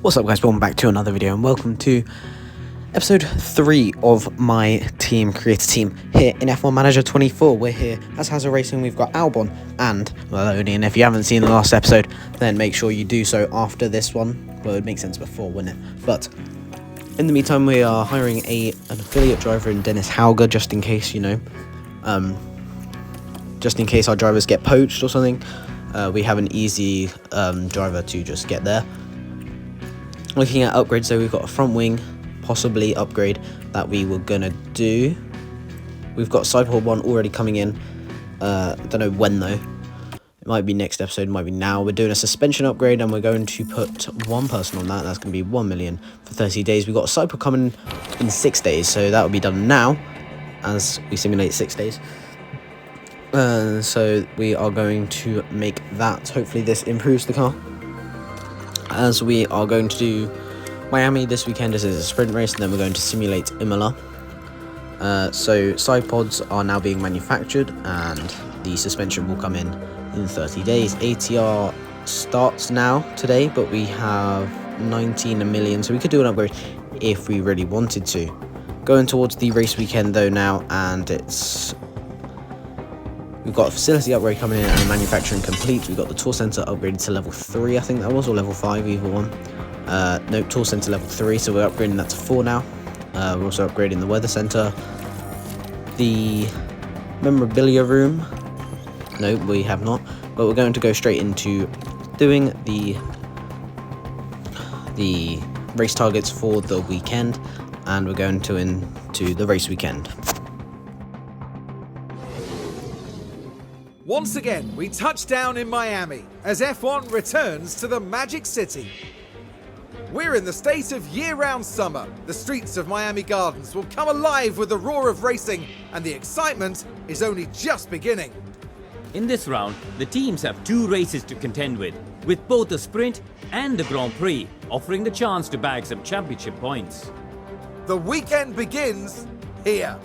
What's up guys, welcome back to another video and welcome to episode 3 of my team creator team here in F1 Manager 24. We're here as Hazard Racing. We've got Albon and Maloney, and if you haven't seen the last episode then make sure you do so after this one. Well, it would make sense before, wouldn't it? But in the meantime we are hiring an affiliate driver in Dennis Hauger, just in case, just in case our drivers get poached or something. We have an easy driver to just get there. Looking at upgrades, so we've got a front wing possibly upgrade that we were gonna do. We've got Sidepod 1 already coming in. Don't know when though. It might be next episode, it might be now. We're doing a suspension upgrade and we're going to put one person on that. That's going to be 1 million for 30 days. We've got a Sidepod coming in 6 days, so that will be done now as we simulate 6 days. So we are going to make that. Hopefully this improves the car, as we are going to do Miami this weekend as a sprint race, and then we're going to simulate Imola. So side pods are now being manufactured and the suspension will come in 30 days. ATR starts now today, but we have 19 million, so we could do an upgrade if we really wanted to. Going towards the race weekend though now, and we've got a facility upgrade coming in and manufacturing complete. We've got the tour center upgraded to level 3, I think that was, or level 5, either one. Nope, tour center level 3, so we're upgrading that to 4 now. We're also upgrading the weather center. The memorabilia room, no, we have not, but we're going to go straight into doing the race targets for the weekend, and we're going to into the race weekend. Once again, we touch down in Miami as F1 returns to the Magic City. We're in the state of year-round summer. The streets of Miami Gardens will come alive with the roar of racing, and the excitement is only just beginning. In this round, the teams have 2 races to contend with both the sprint and the Grand Prix offering the chance to bag some championship points. The weekend begins here.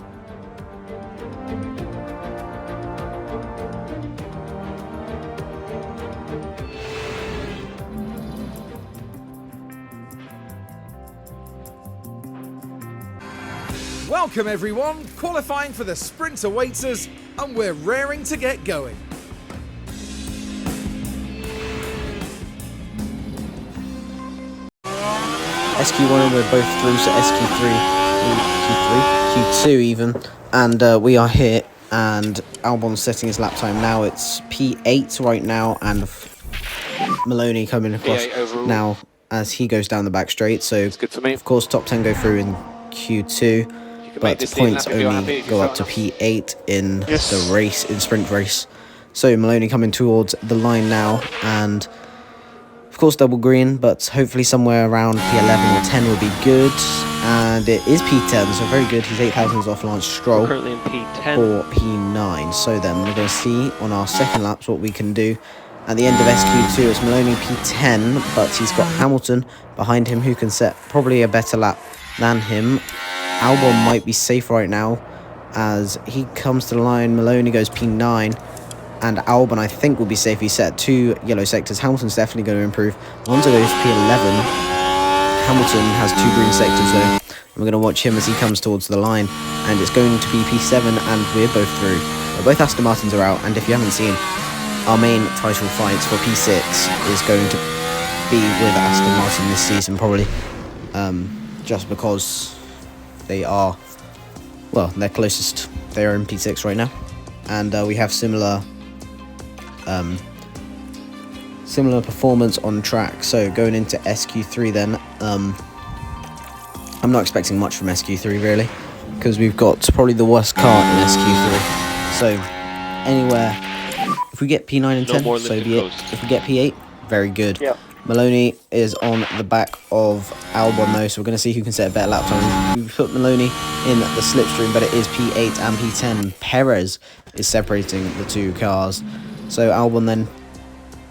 Welcome everyone, qualifying for the sprint awaits us, and we're raring to get going. SQ1 we're both through, so Q2 even, and we are here, and Albon's setting his lap time now. It's P8 right now, and Maloney coming across now as he goes down the back straight. So it's good for me. Of course top 10 go through in Q2, but points only go up to P8 in the race, in sprint race. So Maloney coming towards the line now, and of course double green, but hopefully somewhere around P11 or 10 will be good, and it is P10, so very good. He's 8 thousandths off Lance Stroll currently in P10 or P9. So then we're going to see on our second laps what we can do. At the end of SQ2 it's Maloney P10, but he's got Hamilton behind him who can set probably a better lap than him. Albon might be safe right now as he comes to the line. Maloney goes P9, and Albon I think will be safe. He set 2 yellow sectors. Hamilton's definitely going to improve. Alonso goes P11. Hamilton has 2 green sectors though. I'm going to watch him as he comes towards the line, and it's going to be P7, and we're both through. Both Aston Martins are out, and if you haven't seen, our main title fights for P6 is going to be with Aston Martin this season probably, just because they are, well, they're closest. They are in P6 right now, and we have similar performance on track. So going into SQ3 then, I'm not expecting much from SQ3 really, because we've got probably the worst car in SQ3. So anywhere, if we get P9 and 10, so be it. If we get P8, very good. Yep. Maloney is on the back of Albon though, so we're going to see who can set a better lap time. We put Maloney in the slipstream, but it is P8 and P10. Perez is separating the 2 cars. So Albon then,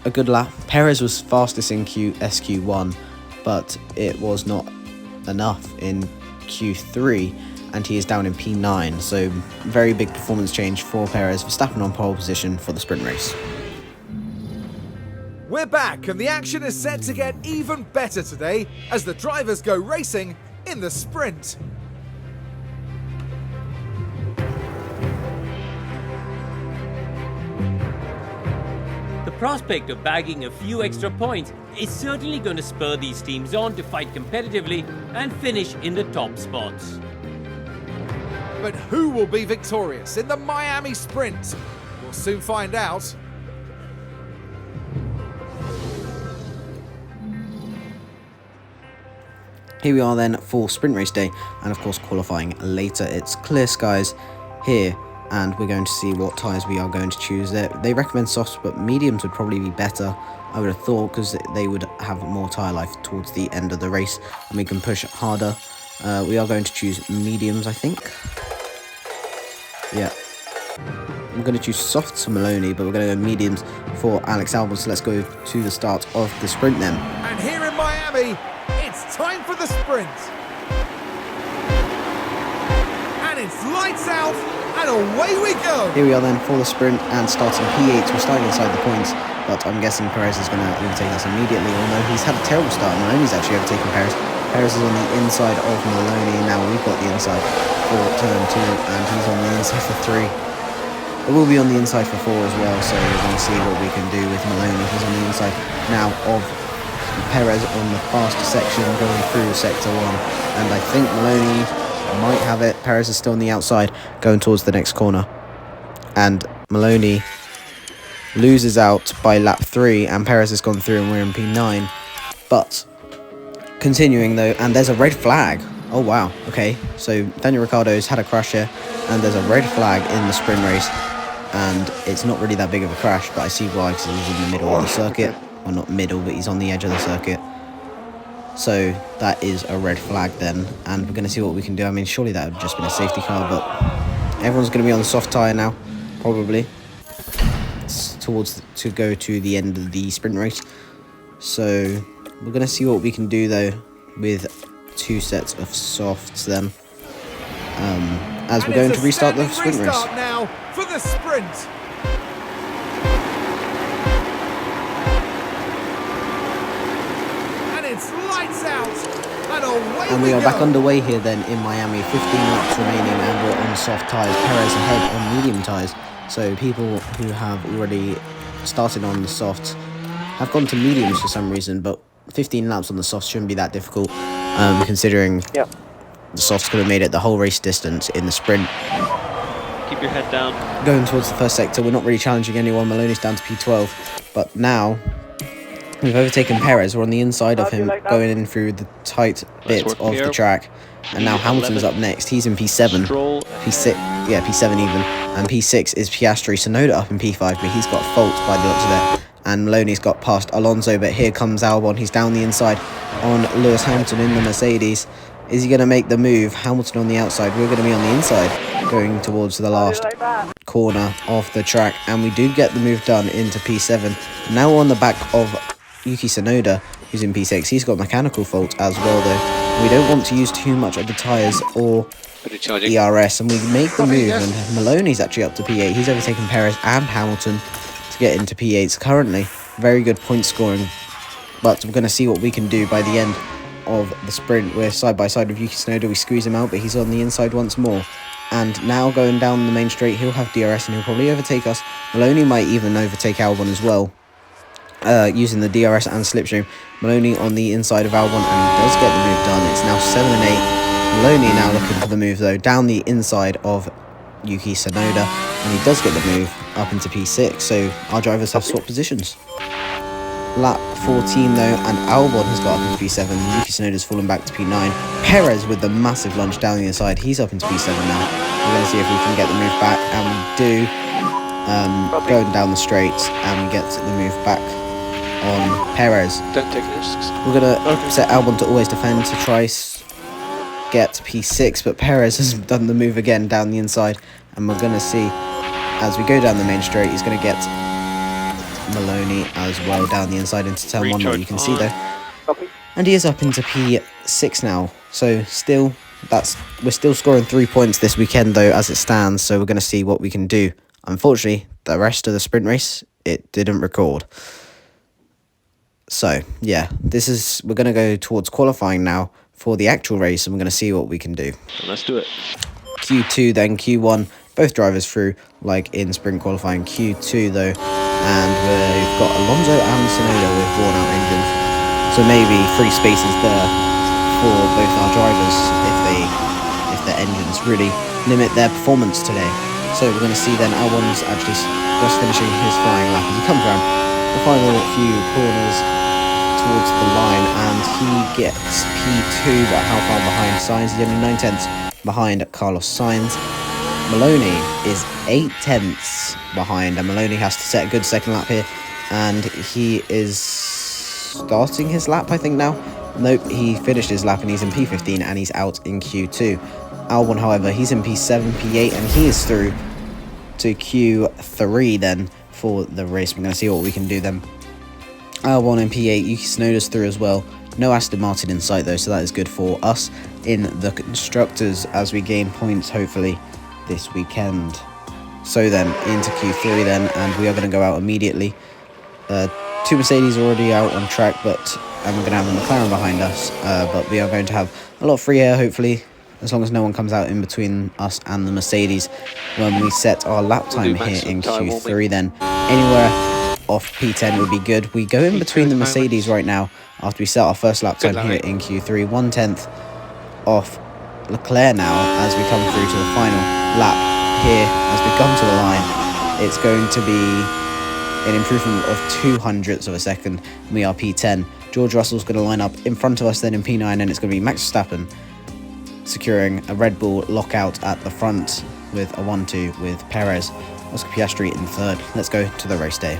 a good lap. Perez was fastest in SQ1, but it was not enough in Q3, and he is down in P9. So very big performance change for Perez. Verstappen on pole position for the sprint race. We're back and the action is set to get even better today as the drivers go racing in the sprint. The prospect of bagging a few extra points is certainly going to spur these teams on to fight competitively and finish in the top spots. But who will be victorious in the Miami Sprint? We'll soon find out. Here we are then for sprint race day, and of course qualifying later. It's clear skies here, and we're going to see what tyres we are going to choose. They recommend softs, but mediums would probably be better, I would have thought, because they would have more tyre life towards the end of the race, and we can push harder. We are going to choose mediums, I think. Yeah. I'm going to choose softs for Maloney, but we're going to go mediums for Alex Albon. So let's go to the start of the sprint then. And here in Miami, it's time for the sprint. And it's lights out, and away we go. Here we are then for the sprint, and starting P8, we're starting inside the points, but I'm guessing Perez is going to overtake us immediately, although he's had a terrible start. Maloney's actually overtaken Perez. Perez is on the inside of Maloney, now we've got the inside for turn 2, and he's on the inside for 3. It will be on the inside for 4 as well, so we're going to see what we can do with Maloney. He's on the inside now of Perez on the faster section going through sector 1, and I think Maloney might have it. Perez is still on the outside going towards the next corner, and Maloney loses out by lap 3, and Perez has gone through and we're in P9. But continuing though, and there's a red flag. Oh wow, okay, so Daniel Ricciardo's had a crash here, and there's a red flag in the sprint race, and it's not really that big of a crash, but I see why, because he's in the middle of the circuit. Well, not middle, but he's on the edge of the circuit. So that is a red flag then, and we're going to see what we can do. I mean, surely that would have just been a safety car, but everyone's going to be on the soft tyre now, probably. It's to go to the end of the sprint race. So we're going to see what we can do though with 2 sets of softs then. As we're going to restart the sprint race. Now for the sprint. And it's lights out, and away And we are back underway here then in Miami. 15 laps remaining, and we're on soft tyres. Perez ahead on medium tyres. So people who have already started on the softs have gone to mediums for some reason, but 15 laps on the softs shouldn't be that difficult, considering the softs could have made it the whole race distance in the sprint. Keep your head down. Going towards the first sector, we're not really challenging anyone. Maloney's down to P12, but now we've overtaken Perez. We're on the inside of him, going in through the tight bit of the track, and now Hamilton's up next. He's in P7, P6, yeah, P7 even, and P6 is Piastri. Tsunoda up in P5, but he's got fault by the looks of it. And Maloney's got past Alonso, but here comes Albon. He's down the inside on Lewis Hamilton in the Mercedes. Is he going to make the move? Hamilton on the outside. We're going to be on the inside, going towards the last corner of the track. And we do get the move done into P7. Now we're on the back of Yuki Tsunoda, who's in P6. He's got mechanical fault as well, though. We don't want to use too much of the tyres or ERS. And we make the move, and Maloney's actually up to P8. He's overtaken Perez and Hamilton to get into P8s currently. Very good point scoring. But we're going to see what we can do by the end of the sprint. We're side by side with Yuki Tsunoda. We squeeze him out, but he's on the inside once more. And now going down the main straight, he'll have DRS and he'll probably overtake us. Maloney might even overtake Albon as well, using the DRS and slipstream. Maloney on the inside of Albon, and he does get the move done. It's now 7 and 8. Maloney now looking for the move though, down the inside of Yuki Tsunoda, and he does get the move up into P6. So our drivers have swapped positions. Lap 14 though, and Albon has got up into P7. Yuki Tsunoda's fallen back to P9. Perez with the massive lunge down the inside. He's up into P7 now. We're going to see if we can get the move back, and we do. Going down the straights, and we get the move back on Perez. Don't take risks. We're going to set Albon to always defend to try get P6, but Perez has done the move again down the inside, and we're going to see as we go down the main straight, he's going to get Maloney as well down the inside into turn 1, that you can see there. And he is up into P6 now. So still, we're still scoring 3 points this weekend though as it stands, so we're going to see what we can do. Unfortunately, the rest of the sprint race, it didn't record. So, yeah, we're going to go towards qualifying now for the actual race, and we're going to see what we can do. Let's do it. Q2, then Q1, both drivers through, like in sprint qualifying. Q2, though, and we've got Alonso and Tsunoda with worn-out engines. So maybe free spaces there for both our drivers if their engines really limit their performance today. So we're going to see then Albon's actually just finishing his flying lap as he comes around the final few corners towards the line, and he gets P2, but how far behind Sainz? He's only 9/10 behind Carlos Sainz. Maloney is 8/10 behind, and Maloney has to set a good second lap here, and he is starting his lap, I think, now. Nope, he finished his lap and he's in P15 and he's out in Q2. Albon, however, he's in P7, P8, and he is through to Q3 then for the race. We're going to see what we can do then. Albon in P8, Yuki Tsunoda's through as well. No Aston Martin in sight though, so that is good for us in the constructors as we gain points hopefully this weekend. So then into Q3 then, and we are going to go out immediately. Two Mercedes already out on track, and we're going to have a McLaren behind us, but we are going to have a lot of free air hopefully, as long as no one comes out in between us and the Mercedes when we set our lap time here in Q3 then. Anywhere off P10 would be good. We go in between the Mercedes right now after we set our first lap time here in Q3. 1/10 off Leclerc now as we come through to the final lap here. As we come to the line, it's going to be an improvement of 0.02 of a second. We are P10. George Russell's going to line up in front of us then in P9, and it's going to be Max Verstappen securing a Red Bull lockout at the front with a 1-2 with Perez. Oscar Piastri in third. Let's go to the race day.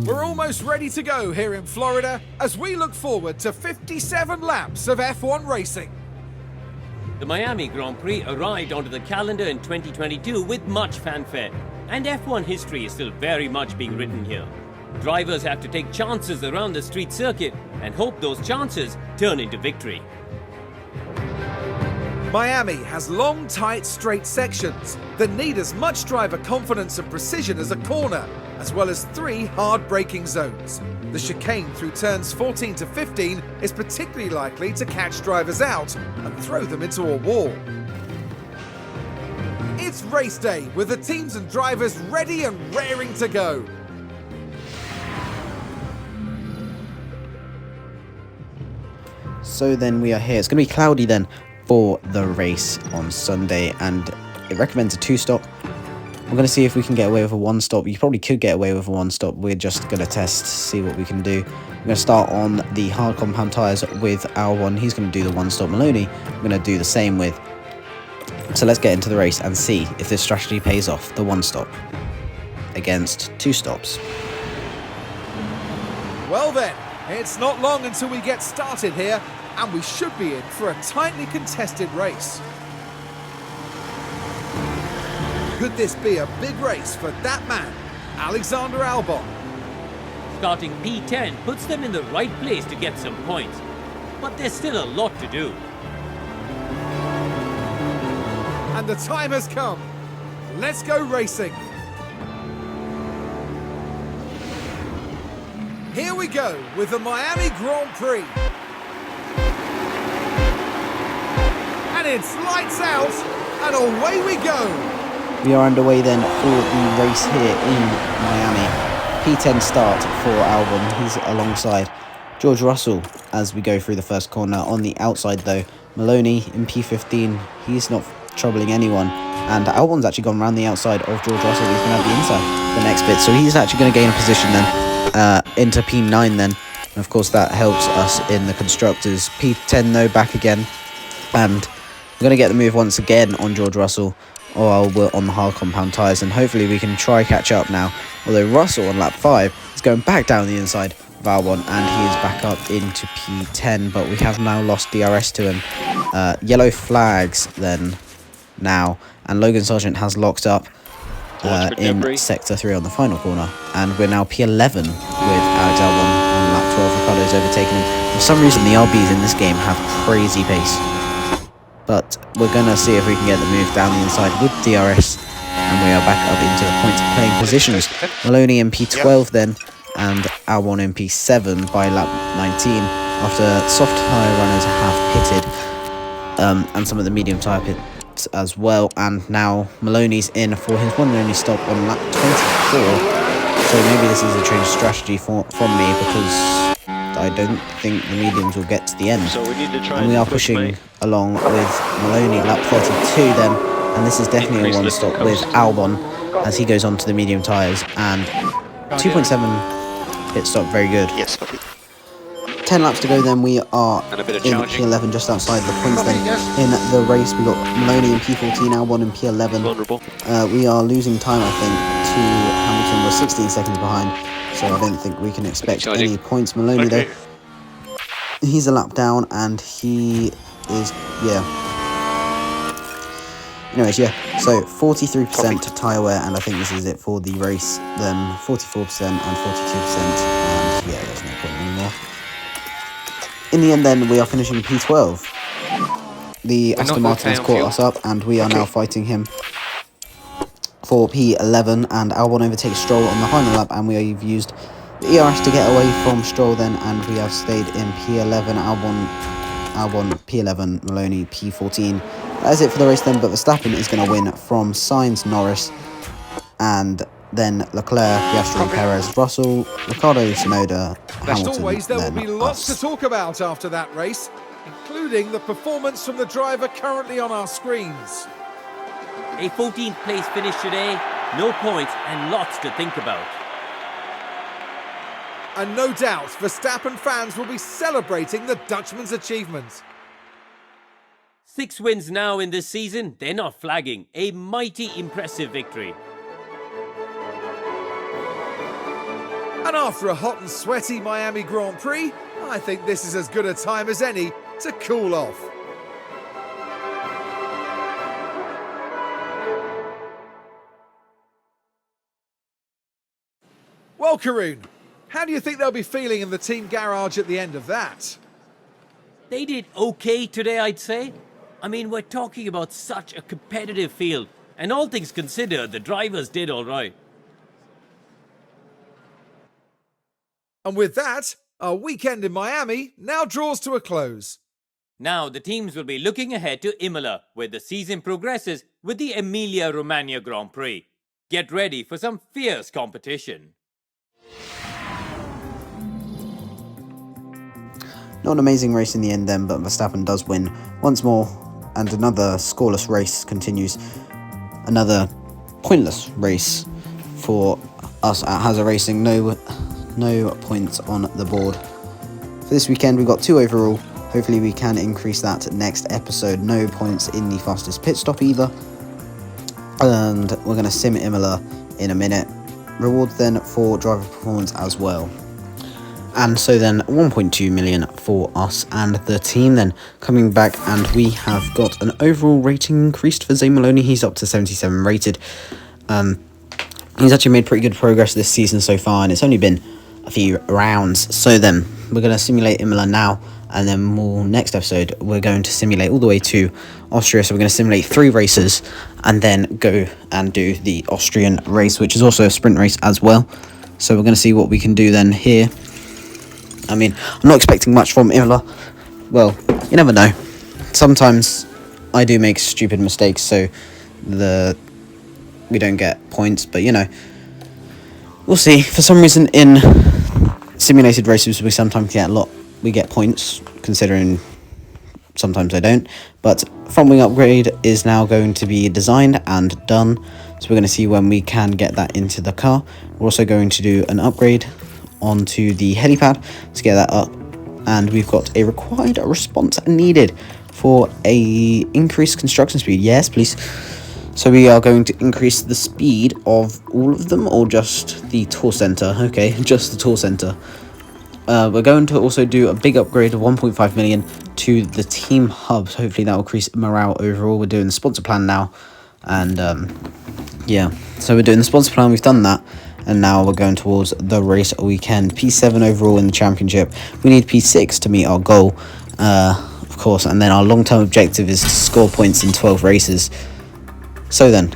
We're almost ready to go here in Florida as we look forward to 57 laps of F1 racing. The Miami Grand Prix arrived onto the calendar in 2022 with much fanfare, and F1 history is still very much being written here. Drivers have to take chances around the street circuit and hope those chances turn into victory. Miami has long, tight, straight sections that need as much driver confidence and precision as a corner, as well as 3 hard braking zones. The chicane through turns 14 to 15 is particularly likely to catch drivers out and throw them into a wall. It's race day with the teams and drivers ready and raring to go. So then we are here. It's going to be cloudy then for the race on Sunday, and it recommends a 2-stop. We're going to see if we can get away with a 1-stop. You probably could get away with a 1-stop. We're just going to test, see what we can do. We're going to start on the hard compound tyres with Albon. He's going to do the 1-stop. Maloney, we're going to do the same with. So let's get into the race and see if this strategy pays off. The 1-stop against 2 stops. Well then, it's not long until we get started here, and we should be in for a tightly contested race. Could this be a big race for that man, Alexander Albon? Starting P10 puts them in the right place to get some points, but there's still a lot to do. And the time has come. Let's go racing. Here we go with the Miami Grand Prix. And it's lights out, and away we go. We are underway then for the race here in Miami. P10 start for Albon. He's alongside George Russell as we go through the first corner. On the outside though, Maloney in P15. He's not troubling anyone. And Albon's actually gone around the outside of George Russell. He's going to have the inside the next bit. So he's actually going to gain a position then into P9 then. And of course that helps us in the constructors. P10 though, back again. And we're going to get the move once again on George Russell, or we're on the hard compound tyres, and hopefully we can try catch up now. Although Russell on lap 5 is going back down the inside of Albon, and he is back up into P10, but we have now lost DRS to him. Yellow flags then now, and Logan Sargent has locked up in sector 3 on the final corner, and we're now P11 with Alex Albon on lap 12. Ricciardo's overtaken him. For some reason the RBs in this game have crazy pace, but we're going to see if we can get the move down the inside with DRS And we are back up into the point playing positions. Maloney in P12 then, and Albon in P7 by lap 19 after soft tyre runners have pitted, and some of the medium tyre pits as well. And now Maloney's in for his one and only stop on lap 24. So maybe this is a change of strategy from me, because I don't think the mediums will get to the end. So we need to try and we are pushing along with Maloney lap 32 then, and this is definitely a one stop with Albon as he goes on to the medium tyres, and 2.7 pit stop, very good. Yes, copy. 10 laps to go then, we are And a bit of in challenging. P11 just outside the points then. In the race we got Maloney in P14, Albon in P11. Vulnerable. We are losing time, I think, to Hamilton. We're 16 seconds behind, so I don't think we can expect Charging. any points. Maloney though, he's a lap down, and he is, anyways, so 43% tyre wear, and I think this is it for the race then. 44% and 42%, and there's no point anymore. In the end then, we are finishing P12. The Aston Martin has caught us up, and we are now fighting him for P11, and Albon overtakes Stroll on the final lap, and we've used the ERS to get away from Stroll then, and we have stayed in P11. Albon P11, Maloney P14. That is it for the race then, but Verstappen is going to win from Sainz, Norris, and then Leclerc, Piastri, Perez, Russell, Ricciardo, Tsunoda, As Hamilton, always, there will then be lots us. to talk about after that race, including the performance from the driver currently on our screens. A 14th place finish today, no points and lots to think about. And no doubt, Verstappen fans will be celebrating the Dutchman's achievement. 6 wins now in this season, they're not flagging. A mighty impressive victory. And after a hot and sweaty Miami Grand Prix, I think this is as good a time as any to cool off. Well, Karun, how do you think they'll be feeling in the team garage at the end of that? They did okay today, I'd say. I mean, we're talking about such a competitive field, and all things considered, the drivers did all right. And with that, our weekend in Miami now draws to a close. Now, the teams will be looking ahead to Imola, where the season progresses with the Emilia-Romagna Grand Prix. Get ready for some fierce competition. Not an amazing race in the end then, but Verstappen does win once more, and another scoreless race continues. Another pointless race for us at Hazard Racing. No points on the board. For this weekend, we've got 2 overall. Hopefully we can increase that next episode. No points in the fastest pit stop either. And we're going to sim Imola in a minute. Rewards then for driver performance as well. And so then 1.2 million for us and the team then coming back, and we have got an overall rating increased for Zane Maloney. He's up to 77 rated. He's actually made pretty good progress this season so far, and it's only been a few rounds. So then we're going to simulate Imola now, and then next episode we're going to simulate all the way to Austria. So we're going to simulate 3 races and then go and do the Austrian race, which is also a sprint race as well. So we're going to see what we can do then here. I mean, I'm not expecting much from Imola. Well, you never know. Sometimes I do make stupid mistakes, so we don't get points, but you know, we'll see. For some reason in simulated races we sometimes get points, considering sometimes I don't. But front wing upgrade is now going to be designed and done, so we're going to see when we can get that into the car. We're also going to do an upgrade onto the helipad to get that up, and we've got a required response needed for a increased construction speed. Yes, please. So we are going to increase the speed of all of them, or just the tour center? Okay, just the tour center. We're going to also do a big upgrade of 1.5 million to the team hubs. Hopefully that will increase morale overall. We're doing the sponsor plan now, and yeah, so we're doing the sponsor plan. We've done that, and now we're going towards the race weekend. P7 overall in the championship. We need P6 to meet our goal, of course, and then our long-term objective is to score points in 12 races. So then,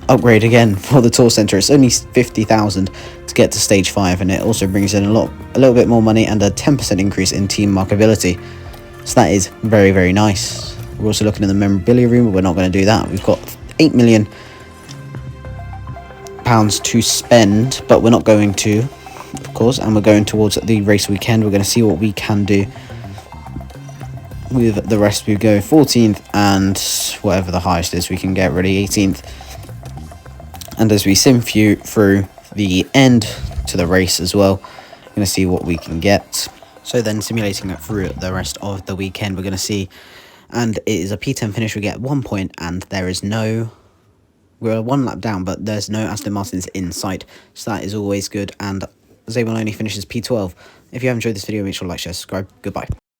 upgrade again for the tour center. It's only 50,000 to get to stage 5, and it also brings in a little bit more money and a 10% increase in team markability. So that is very, very nice. We're also looking in the memorabilia room, but we're not going to do that. We've got £8 million to spend, but we're not going to, of course, and we're going towards the race weekend. We're going to see what we can do with the rest. We go 14th and whatever the highest is we can get, really 18th. And as we sim through the end to the race as well, we're going to see what we can get. So then simulating it through the rest of the weekend, we're going to see, and it is a P10 finish. We get 1 point, and there is no, we're 1 lap down, but there's no Aston Martins in sight, so that is always good. And Zay Maloney finishes P12. If you have enjoyed this video, make sure to like, share, subscribe. Goodbye.